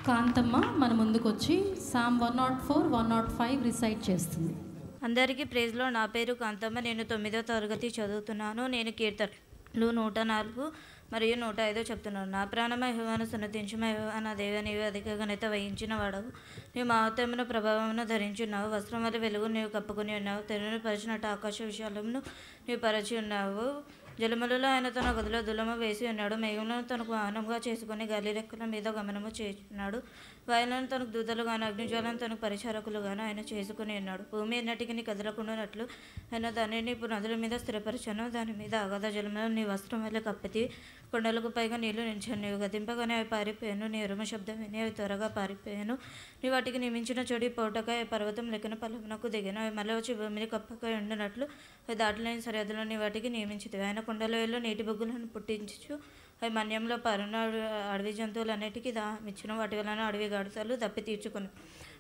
కాంతమ్మ మన ముందుకొచ్చి Sam 104, 105 recite చేస్తుంది. అందరికీ ప్రేజ్లో. నా పేరు కాంతమ్మ. నేను 9వ తరగతి చదువుతున్నాను. నేను కీర్తనలు 104 మరియు 105 చెప్తున్నాను. నా ప్రాణమ యెహోవాను సన్నతించుమ. యెహోవా నా దేవ, నీవు అధిక ఘనత వహించిన వాడవు. నీవు మహత్తరమైన ప్రభావమును ధరించున్నావు. వస్త్రం వల్ల వెలుగు నీవు కప్పుకొని ఉన్నావు. తెరను పరిచినట్టు ఆకాశ విశాలమును నీవు పరిచి ఉన్నావు. జలములలో ఆయన తన గదిలో దులము వేసి ఉన్నాడు. మేఘములను తనకు వాహనంగా చేసుకుని గాలి రెక్కల మీద గమనము చేస్తున్నాడు. వాయులను తనకు దూతలుగాను అగ్నిజ్వాలను తనకు పరిచారకులుగాను ఆయన చేసుకుని ఉన్నాడు. భూమి ఎన్నటికి కదలకుండానట్లు ఆయన దానిని నదుల మీద స్థిరపరిచాను. దాని మీద అగాధ జలములను నీ వస్త్రం వల్ల కప్పితి. కొండలకు పైగా నీళ్లు నిలిచాను. నీవు గతింపగానే అవి పారిపోయాను. నీ ఉరుము శబ్దం విని అవి త్వరగా పారిపోయాను. నీ వాటికి నియమించిన చెడు పోటకై పర్వతం లెక్కన పల్లమునకు దిగాను. అవి మళ్ళీ వచ్చి భూమిని కప్పకై ఉండినట్లు అవి దాటిలేని సరిహద్దులను నీ వాటికి నియమించితివి. ఆయన కొండలలో నీటి బొగ్గులను పుట్టించు. అవి మన్యంలో పరున అడవి జంతువులన్నిటికీ దామిచ్చును. వాటి వలన అడవి గాడిదలు దప్పి తీర్చుకుని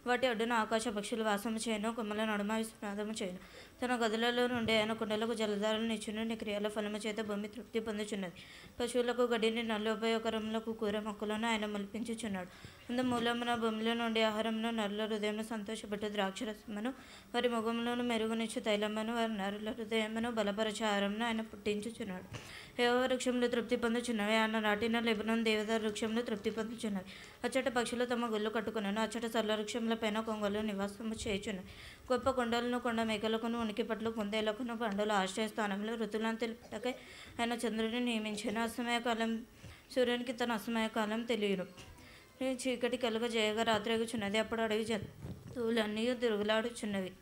వాటి అడ్డున ఆకాశ పక్షులు వాసము చేయను. కొమ్మల నడుమ విశ్రాదము చేయను. తన గదులలో నుండి ఆయన కొండలకు జలధారలను ఇచ్చును. నీ క్రియల ఫలము చేత భూమి తృప్తి పొందుచున్నది. పశువులకు గడ్డిని నల్లోపయోగకరములకు కూర మొక్కలను ఆయన మొలిపించుచున్నాడు. అందు మూలమున భూమిలో నుండి ఆహారమును నరుల హృదయమును సంతోషపెట్టు ద్రాక్షరసమును వారి ముఖములను మెరుగునిచ్చు తైలమును వారి నరుల హృదయమును బలపరచే ఆహారమును ఆయన పుట్టించుచున్నాడు. యెహోవా వృక్షములు తృప్తి పొందుచున్నవి. ఆయన నాటిన లెబనోను దేవదారు వృక్షములు తృప్తి పొందుచున్నవి. అచ్చట పక్షులు తమ గుళ్ళు కట్టుకున్నాను. అచ్చట సరళ వృక్షముల పైన కొంగలు నివాసము చేయుచున్నవి. గొప్ప కొండలను కొండ మేకలకును ఉనికి పట్లు కుందేలకును పండుల ఆశ్రయస్థానంలో ఋతువులను తెలుపుటకై ఆయన చంద్రుడిని నియమించాను. అస్తమయకాలం సూర్యునికి తన అస్తమయకాలం తెలియను. చీకటి కలుగజేయగా రాత్రి ఎగుచున్నది. అప్పుడు అడవి జంతువులన్నీ తిరుగులాడుచున్నవి.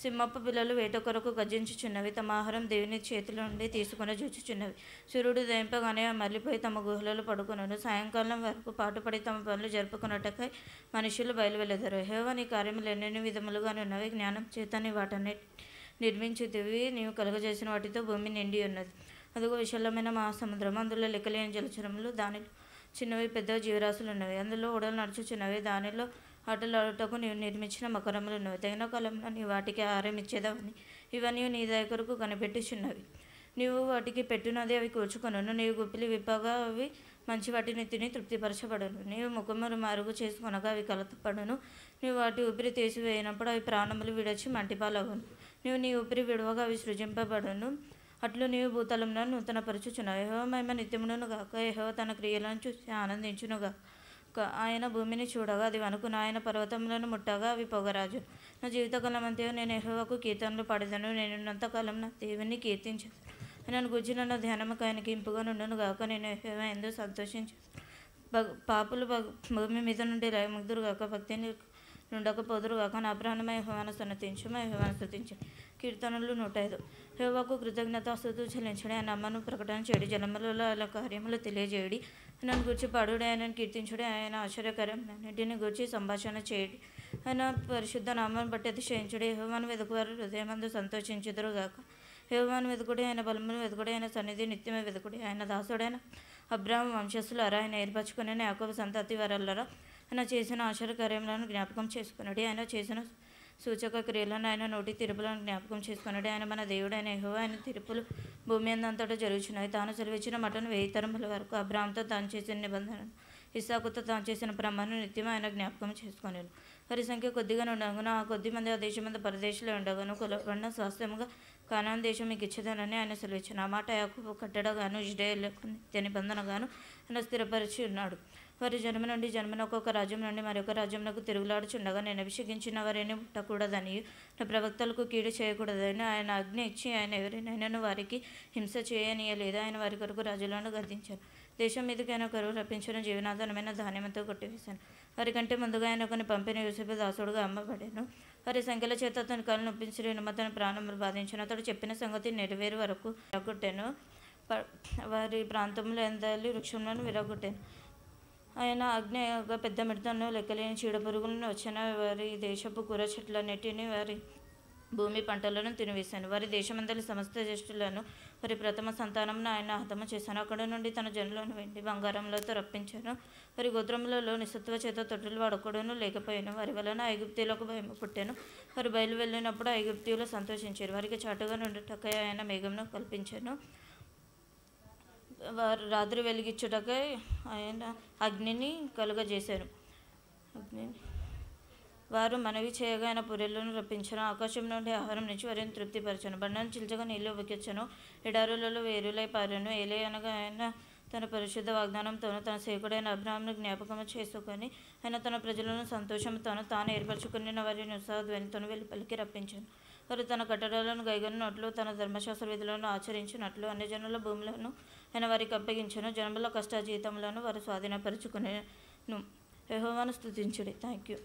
సింహపు పిల్లలు వేట కొరకు గర్జించుచున్నవి. తమ ఆహారం దేవుని చేతిలో నుండి తీసుకుని జూచుచున్నవి. సూర్యుడు దయింపగానే మళ్ళీపోయి తమ గుహలలో పడుకున్నాను. సాయంకాలం వరకు పాటుపడి తమ పనులు జరుపుకున్నట్టుకై మనుషులు బయలువెళ్ళెదరు. యెహోవా నీ కార్యములు ఎన్నెన్ని విధములుగానే ఉన్నవి. జ్ఞానం చేత నీ వాటన్ని నిర్మించితివి. నీవు కలుగజేసిన వాటితో భూమి నిండి ఉన్నది. అదిగో విశాలమైన మహాసముద్రం, అందులో లెక్కలేని జలచరములు, దానిలో చిన్నవి పెద్ద జీవరాశులు ఉన్నవి. అందులో ఓడలు నడుచుచున్నవి. దానిలో ఆటలాడుటకు నీవు నిర్మించిన మకరములు ఉన్నవి. తగిన కాలంలో నీ వాటికి ఆహారం ఇచ్చేదావని ఇవన్నీ నీ దయకొరకు కనిపెట్టుచున్నవి. నీవు వాటికి పెట్టునది అవి కూర్చుకొనును. నీవు గుప్పిలి విప్పగా అవి మంచి వాటిని తిని తృప్తిపరచబడును. నీవు ముఖమును మరుగు చేసుకొనగా అవి కలతపడును. నీవు వాటి ఊపిరి తీసివేయినప్పుడు అవి ప్రాణములు విడచి మంటిపాలవును. నీవు నీ ఊపిరి విడవగా అవి సృజింపబడును. అట్లు నీవు భూతలంలో నూతనపరచుచున్నావు. యెహోవా మహిమ నిత్యమును గాక. యెహోవా తన క్రియలను చూసి ఆనందించునుగా. ఆయన భూమిని చూడగా అది వణుకును. ఆయన పర్వతములను ముట్టగా అవి పొగరాజు. నా జీవితకాలమంతా నేను యెహోవాకు కీర్తనలు పాడేదను. నేను ఉన్నంతకాలం నా దేవుని కీర్తించదు. నన్ను గురించి నన్ను ధ్యానముకు ఆయనకి ఇంపుగా నుండును గాక. నేను యెహోవా ఎందు సంతోషించదు. పాపులు భూమి మీద నుండి లయముగ్దురు గాక. భక్తిని నుండకపోదురు గాక. నా ప్రాణమై యెహోవాను సన్నతించు. యెహోవాను స్తుతించు. కీర్తనలు 105. యెహోవాకు కృతజ్ఞతాస్తుతులు చెల్లించడి. ఆయన నామమును ప్రకటన చేయడి. జలములలో ఆయన కార్యములు తెలియజేయడి. ఆయనను గూర్చి పాడుడి. ఆయనను కీర్తించుడి. ఆయన ఆశ్చర్యకరములన్నిటిని గూర్చి సంభాషణ చేయడి. ఆయన పరిశుద్ధ నామాన్ని బట్టి అతిశయించుడి. యెహోవాను వెదుకువారు హృదయమందు సంతోషించుదురు గాక. యెహోవాను వెదుకుడి. ఆయన బలమును వెదుకుడి. ఆయన సన్నిధి నిత్యమే వెదుకుడి. ఆయన దాసుడైన అబ్రాహాము వంశస్థులారా, ఆయన ఏర్పరచుకుని యాకోబు సంతతి వారలారా, ఆయన చేసిన ఆశ్చర్యకార్యములను జ్ఞాపకం చేసుకున్నాడు. ఆయన చేసిన సూచక క్రియలను ఆయన నోటి తిరుపులను జ్ఞాపకం చేసుకున్నాడు. ఆయన మన దేవుడు అయిన యెహోవా. ఆయన తిరుపులు భూమి అంతటా జరుగుచున్నవి. తాను సెలవిచ్చిన మాటను 1000 తరముల వరకు అబ్రాహాముతో తాను చేసిన నిబంధనను, ఇస్సాకుతో తాను చేసిన ప్రమాణం నిత్యం ఆయన జ్ఞాపకం చేసుకునేను. వారి సంఖ్య కొద్దిగా ఉండగాను ఆ కొద్ది మంది ఆ దేశమంతా పరదేశంలో ఉండగాను కొలబడిన స్వాస్థ్యముగా కానాను దేశం మీకు ఇచ్చేదనని ఆయన సెలవిచ్చాను. ఆ మాట యాకోబు కట్టడగాను ఇశ్రాయేలుకు నిత్య నిబంధనగాను ఆయన స్థిరపరిచి ఉన్నాడు. వారి జన్మ నుండి జన్మను ఒక్కొక్క రాజ్యం నుండి మరొక రాజ్యంలో తిరుగులాడుచుండగా నేను అభిషేకించిన వారిని ముట్టకూడదని, నా ప్రవక్తలకు కీడు చేయకూడదని ఆయన ఆజ్ఞ ఇచ్చి ఆయన ఎవరినైనా వారికి హింస చేయనీయలేదు. ఆయన వారి కొరకు రాజులను గద్దించాను. దేశం మీదకి ఆయన కరువు రప్పించిన జీవనాధారమైన ధాన్యంతో కొట్టివేశాను. వారి కంటే ముందుగా ఆయన కొన్ని పంపిన యోసేపు దాసుడుగా అమ్మబడాను. వారి సంఖ్యల చేత అతని కాళ్ళు నొప్పించి అతని ప్రాణములు బాధించాను. అతడు చెప్పిన సంగతి నెరవేరు వరకు విరగొట్టాను. వారి ప్రాంతంలో ఎందాలి వృక్షములను విరగొట్టాను. ఆయన ఆజ్ఞగా పెద్ద మిడతలను లెక్కలేని చీడపురుగులను వచ్చిన వారి దేశపు కూర చెట్లన్నిటిని వారి భూమి పంటలను తినివేశాను. వారి దేశమందలి సమస్త జ్యేష్ఠులను వారి ప్రథమ సంతానంను ఆయన హతము చేశాను. అక్కడ నుండి తన జనులను వెండి బంగారములతో రప్పించాను. వారి గోత్రములలో నిస్సత్వ చేత తొట్టులు వాడకూడను లేకపోయాను. వారి వలన ఐగుప్తీయులకు భయము పుట్టాను. వారు బయలు వెళ్ళినప్పుడు ఐగుప్తీయులు సంతోషించారు. వారికి చాటుగా నుండుటకై ఆయన మేఘమును కల్పించాను. వారు రాత్రి వెలిగించుటకై ఆయన అగ్నిని కలుగజేశారు. వారు మనవి చేయగా ఆయన పుర్రెలను రప్పించను, ఆకాశం నుండి ఆహారం నుంచి వారిని తృప్తిపరచను, బండను చిల్చగా నీళ్లు ఉబికించను, ఎడారులలో వేరులై పారెను. ఏలే అనగా ఆయన తన పరిశుద్ధ వాగ్దానంతోనూ తన సేవకుడైన అబ్రహామును జ్ఞాపకము చేసుకొని ఆయన తన ప్రజలను సంతోషంతోనూ తాను ఏర్పరచుకున్న వారిని ఉత్సాహధ్వనితోనూ వెలుపలికి రప్పించాను. వారు తన కట్టడలను గైకొన్నట్లు తన ధర్మశాస్త్ర విధులను ఆచరించినట్లు అన్ని జనుల భూములను ఆయన వారికి అప్పగించను. జనముల కష్ట జీతములను వారు స్వాధీనపరుచుకునేను. యెహోవాను స్తుతించుడి. Thank you.